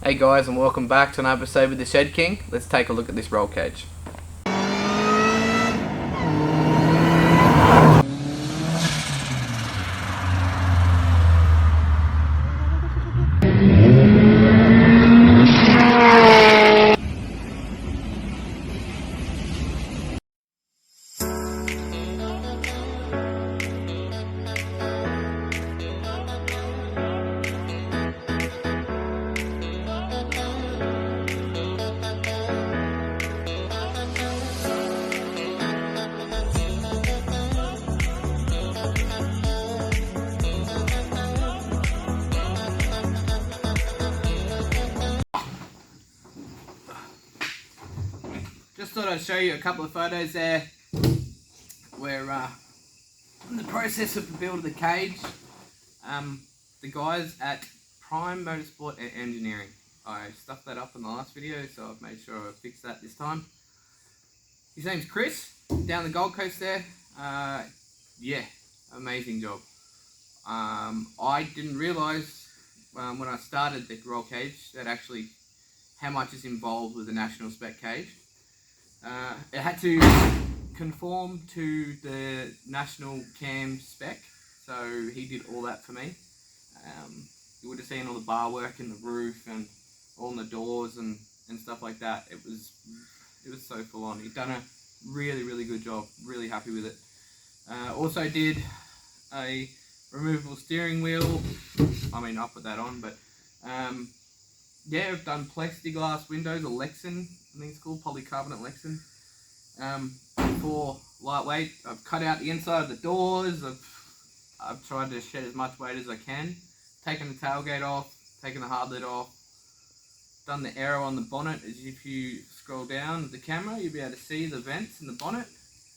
Hey guys, and welcome back to an episode with the Shed King. Let's take a look at this roll cage. Just thought I'd show you a couple of photos there. We're in the process of building the cage. The guys at Prime Motorsport and Engineering. I stuffed that up in the last video, so I've made sure I fixed that this time. His name's Chris, down the Gold Coast there. Yeah, amazing job. I didn't realise when I started the roll cage that actually how much is involved with the national spec cage. It had to conform to the national cam spec, so he did all that for me. You would have seen all the bar work in the roof and all in the doors and stuff like that. It was so full on. He'd done a really good job. Really happy with it. Also did a removable steering wheel. I mean, I'll put that on, but yeah, I've done plexiglass windows, or Lexan, I think it's called, polycarbonate Lexan. For lightweight, I've cut out the inside of the doors. I've tried to shed as much weight as I can. Taken the tailgate off, taken the hard lid off. Done the aero on the bonnet. As if you scroll down the camera, you'll be able to see the vents in the bonnet.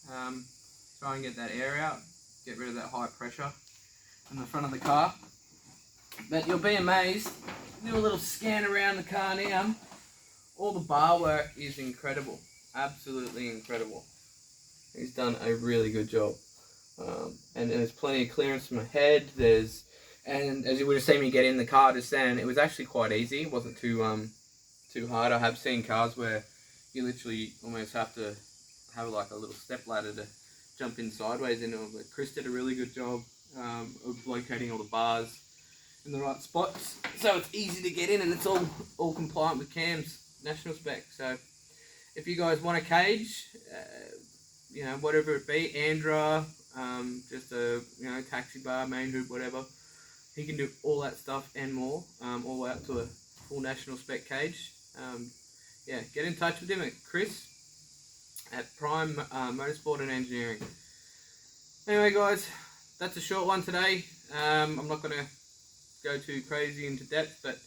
Try and get that air out, get rid of that high pressure in the front of the car. But you'll be amazed. Do a little scan around the car now. All the bar work is incredible, absolutely incredible. He's done a really good job, and there's plenty of clearance from ahead. And as you would have seen me get in the car just then, it was actually quite easy. It wasn't too hard. I have seen cars where you literally almost have to have like a little step ladder to jump in sideways into it. But Chris did a really good job of locating all the bars in the right spots, so it's easy to get in, and it's all compliant with CAM's national spec. So if you guys want a cage, you know, whatever it be, Andra, just a taxi bar, main hoop, whatever, he can do all that stuff and more, all the way up to a full national spec cage. Yeah, get in touch with him at Chris at Prime Motorsport and Engineering. Anyway guys, that's a short one today. I'm not going to go too crazy into depth, but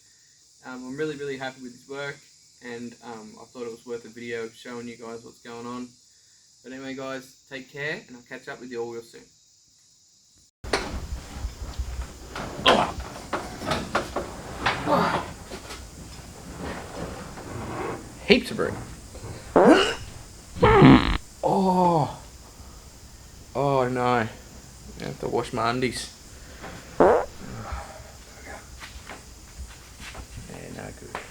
I'm really happy with his work, and I thought it was worth a video showing you guys what's going on. But anyway guys, take care, and I'll catch up with you all real soon. Heaps of room. Oh no, I have to wash my undies. Yeah, no good.